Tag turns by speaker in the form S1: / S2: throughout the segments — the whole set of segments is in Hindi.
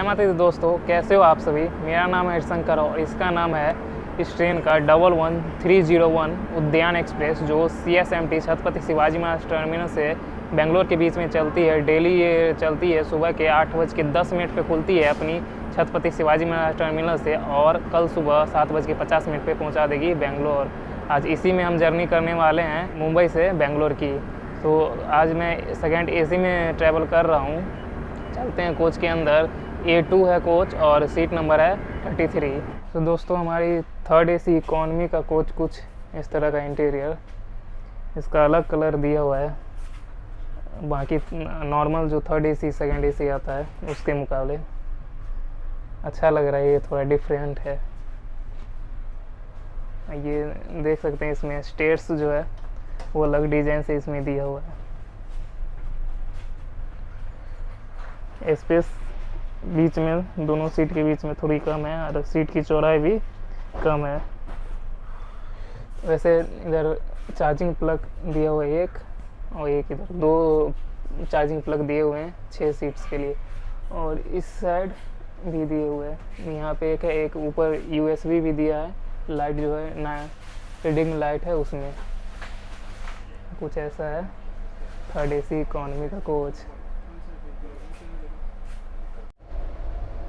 S1: माता दी दोस्तों, कैसे हो आप सभी। मेरा नाम है हरिशंकर और इसका नाम है इस ट्रेन का 11301 उद्यान एक्सप्रेस, जो CSMT छत्रपति शिवाजी महाराज टर्मिनल से बेंगलोर के बीच में चलती है। डेली ये चलती है, सुबह के 8:10 पे खुलती है अपनी छत्रपति शिवाजी महाराज टर्मिनल से, और कल सुबह 7:50 पे पहुंचा देगी बेंगलोर। आज इसी में हम जर्नी करने वाले हैं, मुंबई से बेंगलोर की। तो आज मैं सेकेंड AC में ट्रैवल कर रहा हूँ। चलते हैं कोच के अंदर। A2 है कोच और सीट नंबर है 33। तो दोस्तों, हमारी थर्ड AC इकॉनमी का कोच कुछ इस तरह का इंटीरियर, इसका अलग कलर दिया हुआ है बाकी नॉर्मल जो थर्ड AC सेकेंड AC आता है उसके मुकाबले। अच्छा लग रहा है, ये थोड़ा डिफरेंट है। ये देख सकते हैं, इसमें स्टेयर्स जो है वो अलग डिजाइन से इसमें दिया हुआ है। स्पेस बीच में दोनों सीट के बीच में थोड़ी कम है और सीट की चौड़ाई भी कम है। वैसे इधर चार्जिंग प्लग दिया हुआ है एक, और एक इधर 2 चार्जिंग प्लग दिए हुए हैं 6 सीट्स के लिए, और इस साइड भी दिए हुए हैं। यहाँ पे एक है, एक ऊपर USB भी दिया है। लाइट जो है ना, रीडिंग लाइट है उसमें। कुछ ऐसा है थर्ड AC इकॉनमी का कोच।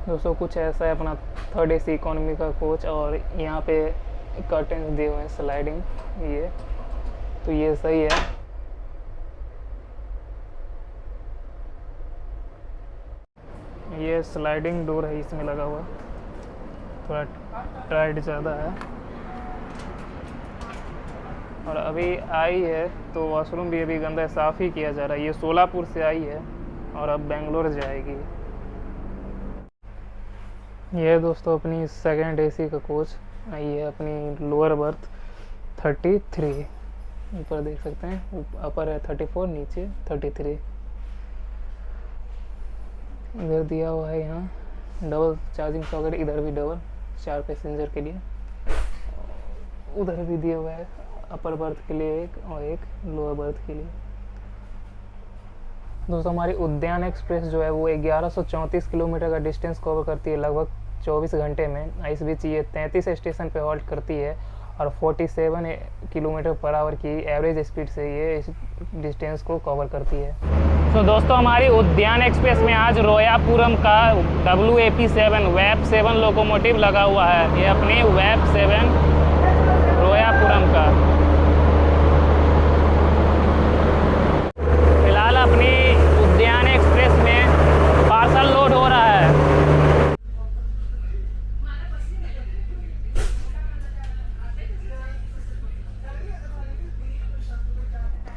S1: दोस्तों, कुछ ऐसा है अपना थर्ड AC इकॉनमी का कोच, और यहाँ पे कर्टन दिए हुए हैं स्लाइडिंग, ये तो ये सही है। ये स्लाइडिंग डोर है इसमें लगा हुआ, थोड़ा टाइट ज़्यादा है। और अभी आई है तो वॉशरूम भी अभी गंदा, साफ़ ही किया जा रहा है। ये सोलापुर से आई है और अब बेंगलोर जाएगी। यह है दोस्तों अपनी सेकेंड AC का कोच। आई है अपनी लोअर बर्थ 33। ऊपर देख सकते हैं, अपर है 34, नीचे 33। इधर दिया हुआ है यहाँ डबल चार्जिंग सॉकेट, इधर भी डबल 4 पैसेंजर के लिए। उधर भी दिया हुआ है अपर बर्थ के लिए एक, और एक लोअर बर्थ के लिए। दोस्तों, हमारी उद्यान एक्सप्रेस जो है वो 1134 किलोमीटर का डिस्टेंस कवर करती है लगभग 24 घंटे में। इस बीच ये 33 स्टेशन पे हॉल्ट करती है और 47 किलोमीटर पर आवर की एवरेज स्पीड से ये इस डिस्टेंस को कवर करती है। तो दोस्तों, हमारी उद्यान एक्सप्रेस में आज रोयापुरम का WAP7 WAP7 लोकोमोटिव लगा हुआ है। ये अपनी WAP7 रोयापुरम का फिलहाल अपनी उद्यान एक्सप्रेस में पार्सल लोड हो रहा है।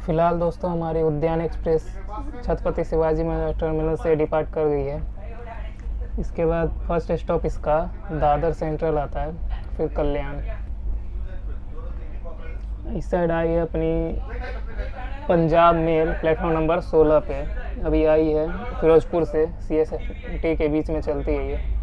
S1: फिलहाल दोस्तों, हमारी उद्यान एक्सप्रेस छत्रपति शिवाजी महाराज टर्मिनल से डिपार्ट कर गई है। इसके बाद फर्स्ट स्टॉप इसका दादर सेंट्रल आता है, फिर कल्याण। इस साइड आई है अपनी पंजाब मेल प्लेटफॉर्म नंबर 16 पे। अभी आई है फिरोजपुर से CSMT के बीच में चलती है ये।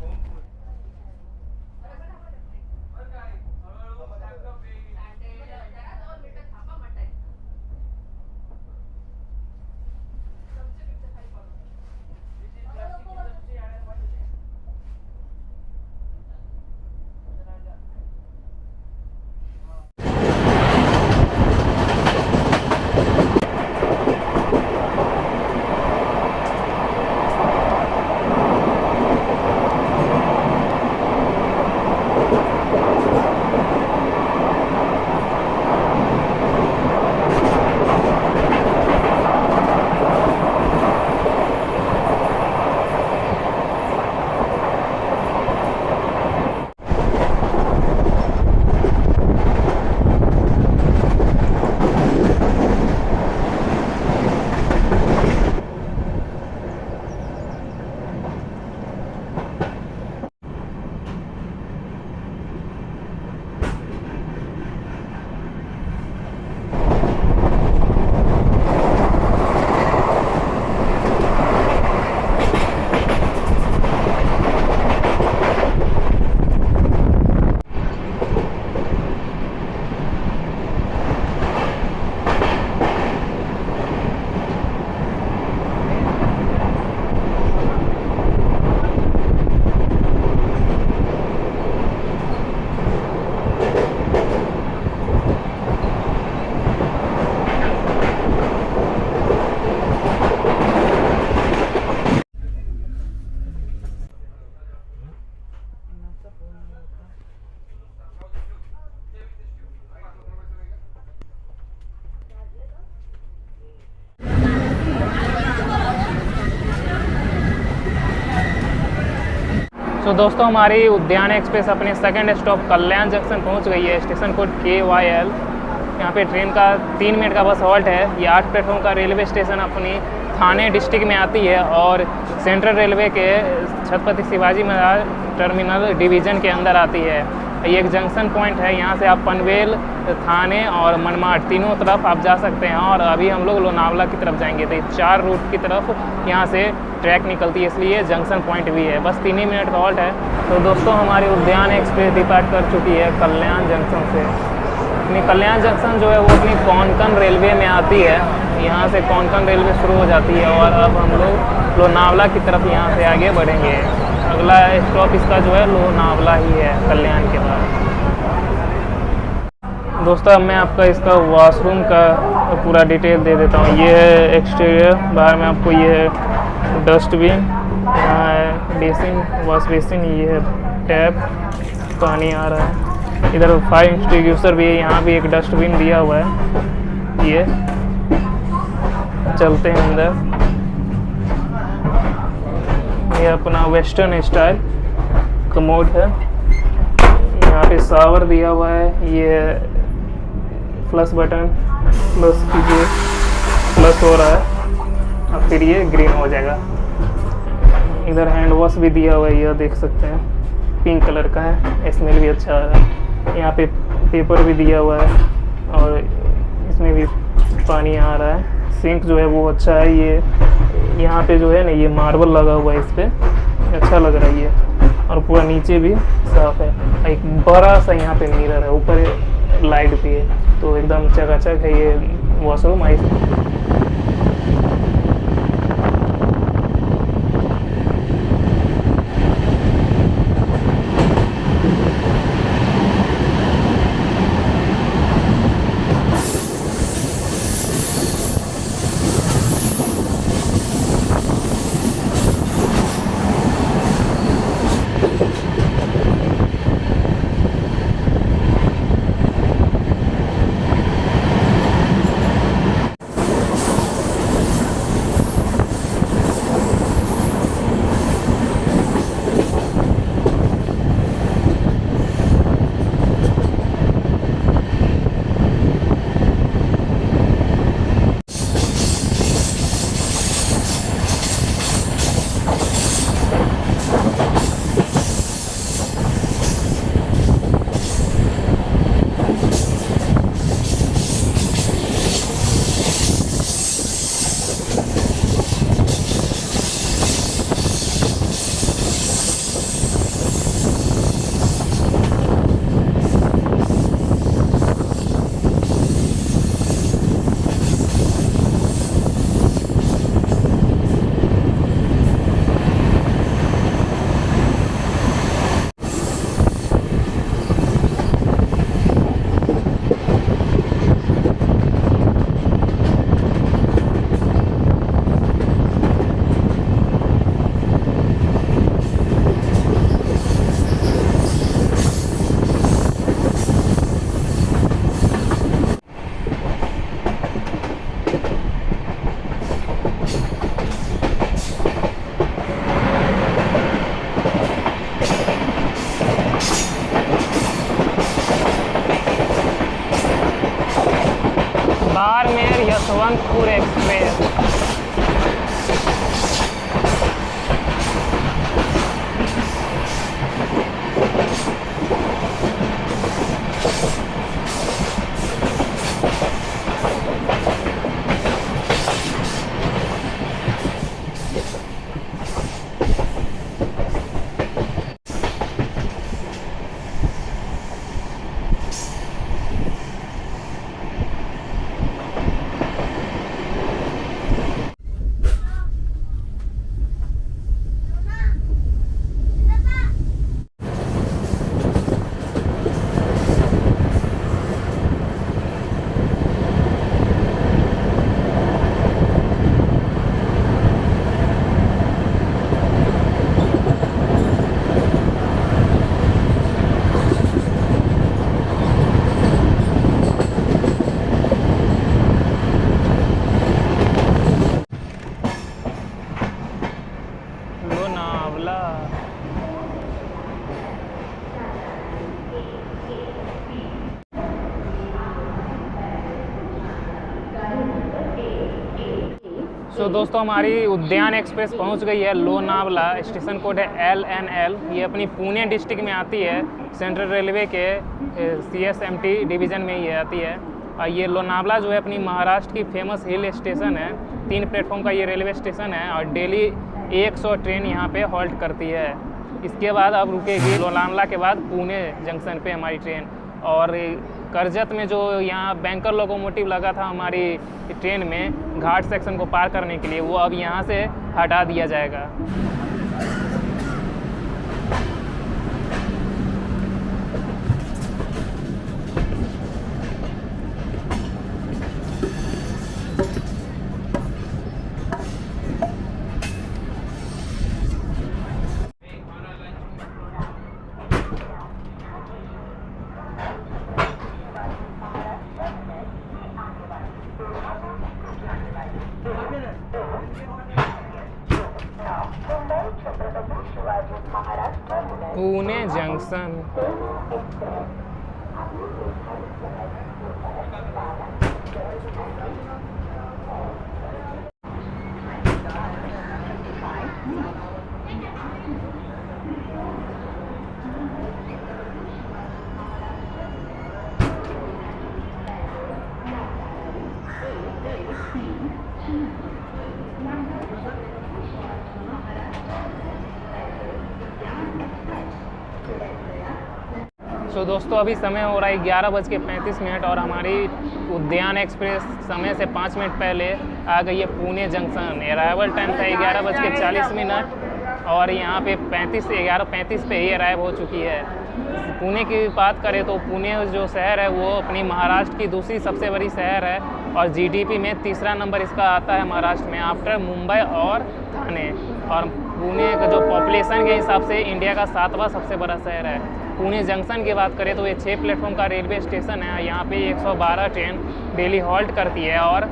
S1: तो दोस्तों हमारी उद्यान एक्सप्रेस अपने सेकंड स्टॉप कल्याण जंक्शन पहुंच गई है। Station code KYL। यहाँ पे ट्रेन का 3 मिनट का बस हॉल्ट है। ये 8 प्लेटफॉर्म का रेलवे स्टेशन अपनी थाने डिस्ट्रिक्ट में आती है और सेंट्रल रेलवे के छत्रपति शिवाजी महाराज टर्मिनल डिवीज़न के अंदर आती है। ये एक जंक्शन पॉइंट है। यहाँ से आप पनवेल, थाने और मनमाड तीनों तरफ आप जा सकते हैं। और अभी हम लोग लोनावला की तरफ जाएंगे, तो ये 4 रूट की तरफ यहाँ से ट्रैक निकलती है, इसलिए जंक्शन पॉइंट भी है। बस 3 ही मिनट का हॉल्ट है। तो दोस्तों हमारी उद्यान एक्सप्रेस डिपार्ट कर चुकी है कल्याण जंक्शन से। अपनी कल्याण जंक्शन जो है वो अपनी कोंकण रेलवे में आती है। यहाँ से कोंकण रेलवे शुरू हो जाती है और अब हम लोग लोनावला की तरफ यहाँ से आगे बढ़ेंगे। अगला स्टॉप इसका जो है लोनावला ही है कल्याण के बाद। दोस्तों अब मैं आपका इसका वॉशरूम का पूरा डिटेल दे देता हूँ। ये है एक्सटीरियर, बाहर में आपको ये है डस्टबिन, यहाँ है बेसिन, वॉश बेसिन, ये है टैप, पानी आ रहा है। इधर फायर एक्सटिंग्विशर भी है, यहाँ भी एक डस्टबिन दिया हुआ है। ये चलते हैं अंदर। ये अपना वेस्टर्न स्टाइल कमोड है। यहाँ पे शावर दिया हुआ है। ये फ्लश बटन, प्लस कीजिए, प्लस हो रहा है और फिर ये ग्रीन हो जाएगा। इधर हैंड वॉश भी दिया हुआ है, यह देख सकते हैं, पिंक कलर का है, स्मेल भी अच्छा आ रहा है। यहाँ पे पेपर भी दिया हुआ है और इसमें भी पानी आ रहा है। सिंक जो है वो अच्छा है। ये यहाँ पे जो है ना ये मार्बल लगा हुआ है, इस पर अच्छा लग रहा है ये। और पूरा नीचे भी साफ है। एक बड़ा सा यहाँ पे मिरर है, ऊपर लाइट भी है, तो एकदम चकाचक है ये वॉशरूम। बाड़मेर यशवंतपुर एक्सप्रेस। सो दोस्तों हमारी उद्यान एक्सप्रेस पहुंच गई है लोनावला। स्टेशन कोड है LNL। ये अपनी पुणे डिस्ट्रिक्ट में आती है, सेंट्रल रेलवे के CSMT डिवीज़न में ये आती है। और ये लोनावला जो है अपनी महाराष्ट्र की फेमस हिल स्टेशन है। 3 प्लेटफॉर्म का ये रेलवे स्टेशन है और डेली 100 ट्रेन यहाँ पे हॉल्ट करती है। इसके बाद अब रुकेगी लोनावला के बाद पुणे जंक्शन पे हमारी ट्रेन। और करजत में जो यहाँ बैंकर लोकोमोटिव लगा था हमारी ट्रेन में घाट सेक्शन को पार करने के लिए, वो अब यहाँ से हटा दिया जाएगा। पुणे जंक्शन। तो दोस्तों अभी समय हो रहा है 11:35 और हमारी उद्यान एक्सप्रेस समय से 5 मिनट पहले आ गई है पुणे जंक्शन। अराइवल टाइम था 11:40 और यहाँ पे 11:35 पे ही अराइव हो चुकी है। पुणे की बात करें तो पुणे जो शहर है वो अपनी महाराष्ट्र की दूसरी सबसे बड़ी शहर है और GDP में तीसरा नंबर इसका आता है महाराष्ट्र में, आफ्टर मुंबई और ठाणे। और पुणे का जो पॉपुलेशन के हिसाब से इंडिया का 7वां सबसे बड़ा शहर है। पुणे जंक्शन की बात करें तो ये 6 प्लेटफॉर्म का रेलवे स्टेशन है। यहाँ पे 112 ट्रेन डेली हॉल्ट करती है और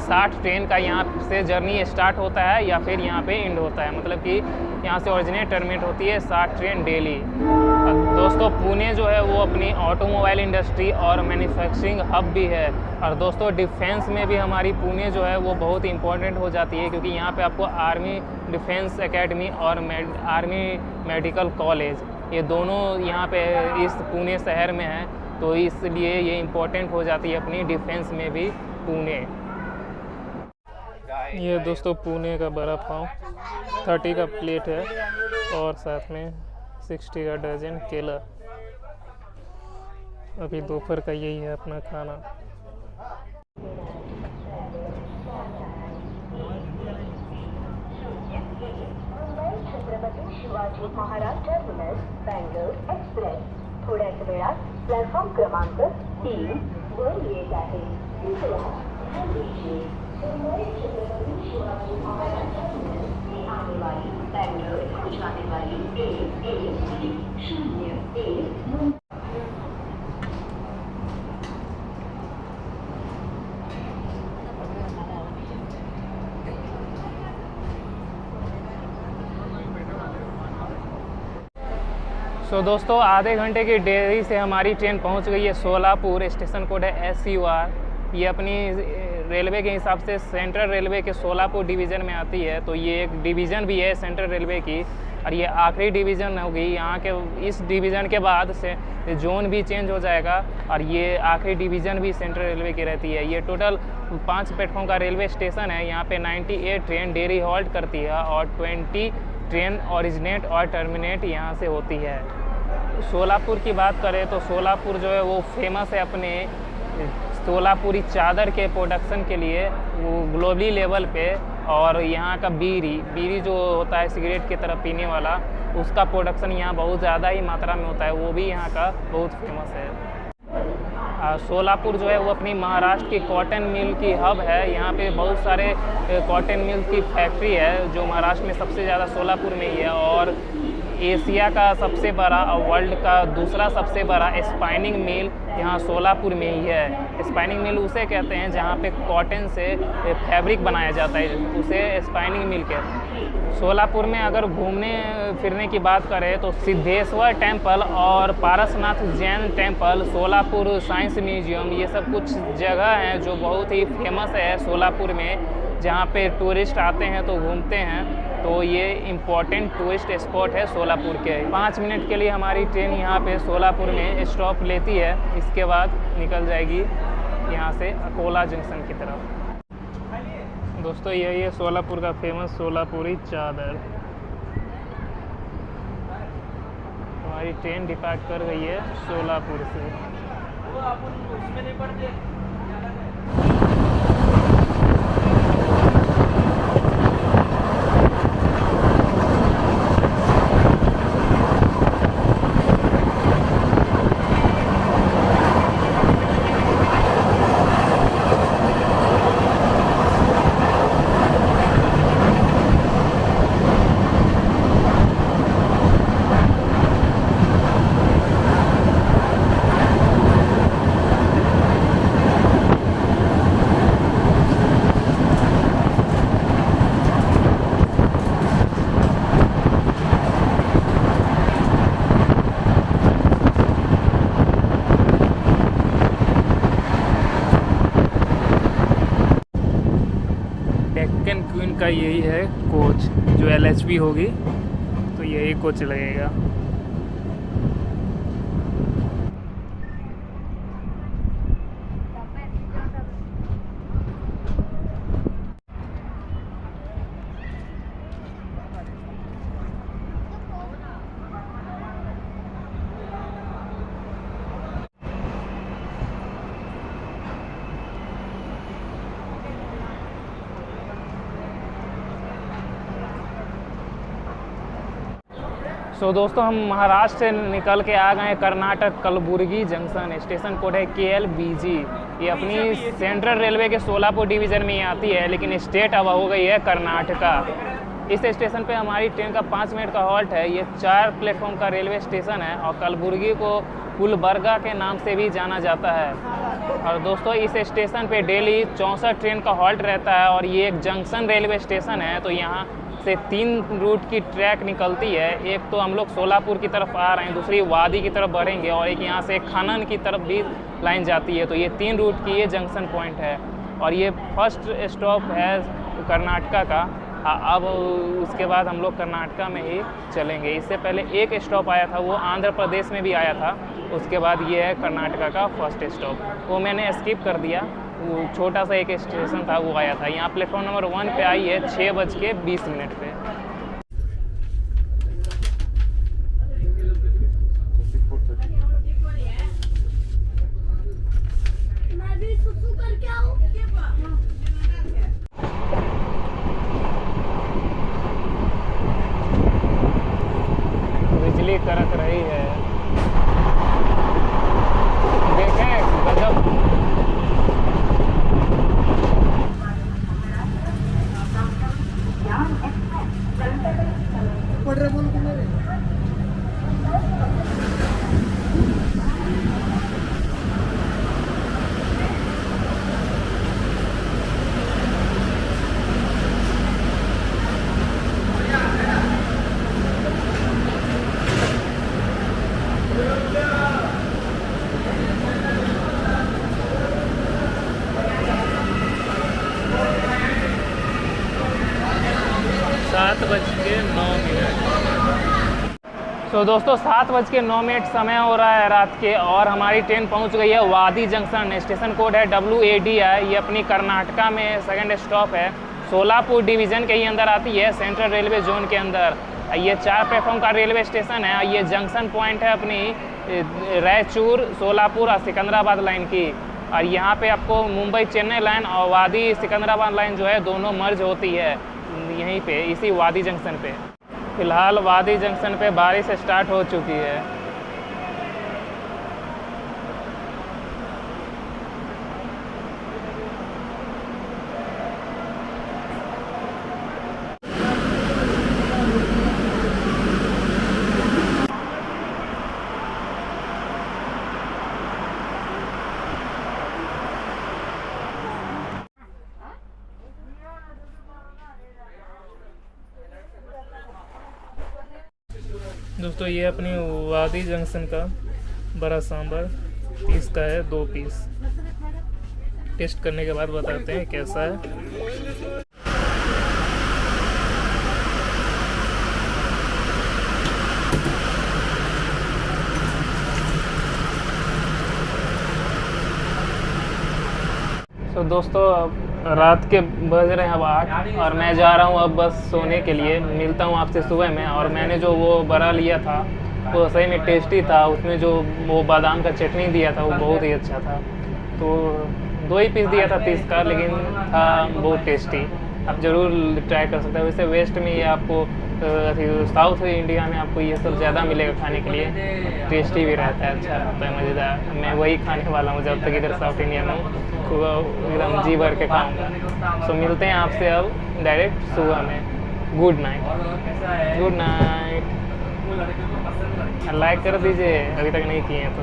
S1: 60 ट्रेन का यहाँ से जर्नी स्टार्ट होता है या फिर यहाँ पे एंड होता है, मतलब कि यहाँ से ओरिजिनेट टर्मिनेट होती है 60 ट्रेन डेली। दोस्तों पुणे जो है वो अपनी ऑटोमोबाइल इंडस्ट्री और मैन्युफैक्चरिंग हब भी है। और दोस्तों डिफेंस में भी हमारी पुणे जो है वो बहुत इंपॉर्टेंट हो जाती है, क्योंकि यहाँ पे आपको आर्मी डिफेंस एकेडमी और आर्मी मेडिकल कॉलेज ये दोनों यहाँ पे इस पुणे शहर में है, तो इसलिए ये इम्पोर्टेंट हो जाती है अपनी डिफेंस में भी पुणे। ये दोस्तों पुणे का बड़ा पाव 30 का प्लेट है और साथ में 60 का डजन केला। अभी दोपहर का यही है अपना खाना।
S2: छत्रपती शिवाजी महाराज टर्मिनस बेंगलोर एक्सप्रेस थोड्याच वेळात प्लॅटफॉर्म क्रमांक 3 वर येत आहे। मुंबई छत्रपति शिवाजी महाराज टर्मिनस से आने वाली बेंगलोर को जाने वाली 1101
S1: सो दोस्तों आधे घंटे की देरी से हमारी ट्रेन पहुंच गई है सोलापुर। स्टेशन कोड है SUR। ये अपनी रेलवे के हिसाब से सेंट्रल रेलवे के सोलापुर डिवीज़न में आती है, तो ये एक डिवीज़न भी है सेंट्रल रेलवे की और ये आखिरी डिवीज़न होगी। यहाँ के इस डिवीज़न के बाद से जोन भी चेंज हो जाएगा और ये आखिरी डिवीज़न भी सेंट्रल रेलवे की रहती है। ये टोटल 5 प्लेटफॉर्म का रेलवे स्टेशन है। यहाँ पे 98 ट्रेन डेली हॉल्ट करती है और 20 ट्रेन ओरिजिनेट और टर्मिनेट यहाँ से होती है। सोलापुर की बात करें तो सोलापुर जो है वो फेमस है अपने सोलापुरी चादर के प्रोडक्शन के लिए, वो ग्लोबली लेवल पे। और यहाँ का बीड़ी जो होता है सिगरेट की तरह पीने वाला, उसका प्रोडक्शन यहाँ बहुत ज़्यादा ही मात्रा में होता है, वो भी यहाँ का बहुत फेमस है। सोलापुर जो है वो अपनी महाराष्ट्र की कॉटन मिल की हब है। यहाँ पे बहुत सारे कॉटन मिल की फैक्ट्री है जो महाराष्ट्र में सबसे ज़्यादा सोलापुर में ही है। और एशिया का सबसे बड़ा और वर्ल्ड का दूसरा सबसे बड़ा स्पाइनिंग मिल यहाँ सोलापुर में ही है। स्पाइनिंग मिल उसे कहते हैं जहाँ पे कॉटन से फैब्रिक बनाया जाता है, उसे स्पाइनिंग मिल कहते हैं। सोलापुर में अगर घूमने फिरने की बात करें तो सिद्धेश्वर टेम्पल और Parasnath Jain temple, Solapur science museum, ये सब कुछ जगह हैं जो बहुत ही फेमस है सोलापुर में। जहाँ पे टूरिस्ट आते हैं तो घूमते हैं। तो ये इम्पोर्टेंट टूरिस्ट स्पॉट है सोलापुर के। 5 मिनट के लिए हमारी ट्रेन यहाँ पे सोलापुर में स्टॉप लेती है, इसके बाद निकल जाएगी यहाँ से अकोला जंक्शन की तरफ। दोस्तों यही है सोलापुर का फेमस सोलापुरी चादर। हमारी ट्रेन डिपार्ट कर गई है सोलापुर से। डेक्कन क्वीन का यही है कोच, जो LHB होगी तो यही कोच लगेगा। सो दोस्तों हम महाराष्ट्र से निकल के आ गए हैं Karnataka Kalaburagi junction. Station code है KLBG। ये अपनी सेंट्रल रेलवे के सोलापुर डिवीज़न में ही आती है, लेकिन स्टेट अब हो गई है कर्नाटका। इस स्टेशन पे हमारी ट्रेन का 5 मिनट का हॉल्ट है। ये 4 प्लेटफॉर्म का रेलवे स्टेशन है और कलबुर्गी को गुलबर्गा के नाम से भी जाना जाता है। और दोस्तों इस स्टेशन पे डेली 64 ट्रेन का हॉल्ट रहता है और ये एक जंक्शन रेलवे स्टेशन है। तो यहाँ से 3 रूट की ट्रैक निकलती है। एक तो हम लोग सोलापुर की तरफ आ रहे हैं, दूसरी वादी की तरफ बढ़ेंगे और एक यहाँ से खनन की तरफ भी लाइन जाती है। तो ये 3 रूट की ये जंक्शन पॉइंट है और ये फर्स्ट स्टॉप है कर्नाटका का। अब उसके बाद हम लोग कर्नाटका में ही चलेंगे। इससे पहले एक स्टॉप आया था, वो आंध्र प्रदेश में भी आया था। उसके बाद ये है कर्नाटका का फर्स्ट स्टॉप, वो मैंने स्किप कर दिया। वो छोटा सा एक स्टेशन था वो आया था। यहाँ प्लेटफॉर्म नंबर 1 पे आई है 6:20 पे। बिजली कड़क रही है, देखें गजब। तो दोस्तों 7:09 समय हो रहा है रात के और हमारी ट्रेन पहुंच गई है वादी जंक्शन। स्टेशन कोड है WAD है। ये अपनी कर्नाटका में सेकंड स्टॉप है। सोलापुर डिवीज़न के ही अंदर आती है, सेंट्रल रेलवे जोन के अंदर। ये 4 प्लेटफॉर्म का रेलवे स्टेशन है। ये जंक्शन पॉइंट है अपनी रायचूर, सोलापुर और सिकंदराबाद लाइन की। और यहाँ पे आपको मुंबई चेन्नई लाइन और वादी सिकंदराबाद लाइन जो है दोनों मर्ज होती है यहीं पे, इसी वादी जंक्शन पे। फिलहाल वादी जंक्शन पे बारिश स्टार्ट हो चुकी है। दोस्तों ये अपनी वादी जंक्शन का बड़ा सांभर 30 का है, 2 पीस। टेस्ट करने के बाद बताते हैं कैसा है। तो दोस्तों रात के बज रहे हैं अब 8 और मैं जा रहा हूँ अब बस सोने के लिए। मिलता हूँ आपसे सुबह में। और मैंने जो वो बड़ा लिया था वो सही में टेस्टी था। उसमें जो वो बादाम का चटनी दिया था वो बहुत ही अच्छा था। तो 2 ही पीस दिया था 30 का, लेकिन था बहुत टेस्टी। आप ज़रूर ट्राई कर सकते हैं। वैसे वेस्ट में ये आपको साउथ इंडिया में आपको ये सब ज़्यादा मिलेगा खाने के लिए। टेस्टी भी रहता है, अच्छा रहता है, मज़ेदार। मैं वही खाने वाला हूँ जब तक इधर साउथ इंडिया में हूँ। एकदम जी भर के खाऊँगा। सो मिलते हैं आपसे अब डायरेक्ट सुबह में। Good night, good night. Like कर दीजिए अभी तक नहीं किए हैं तो।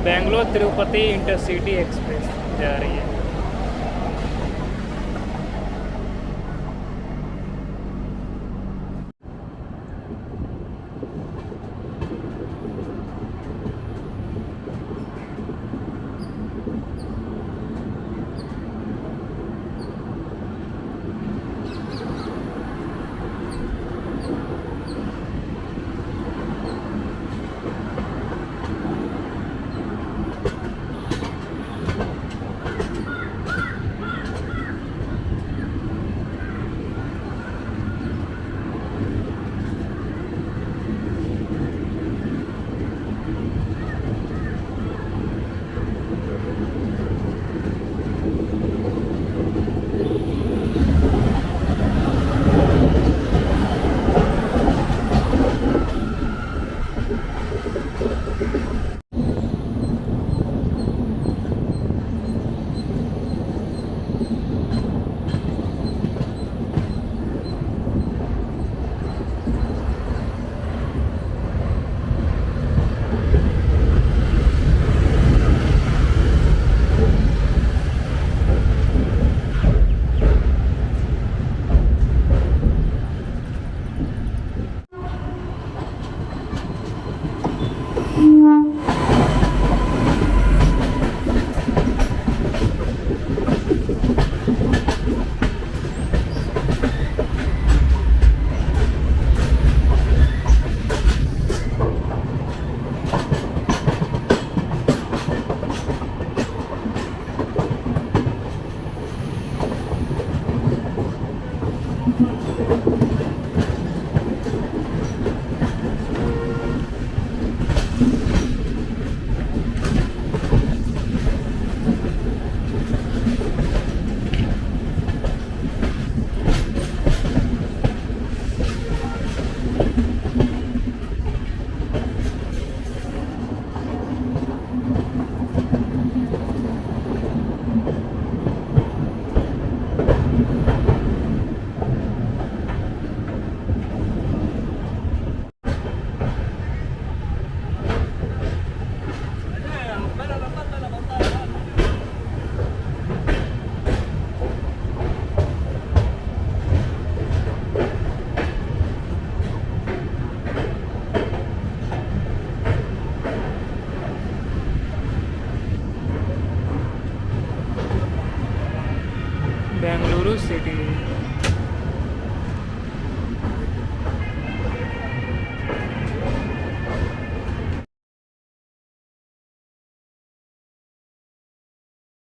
S1: बेंगलोर तिरुपति इंटरसिटी एक्सप्रेस जा रही है।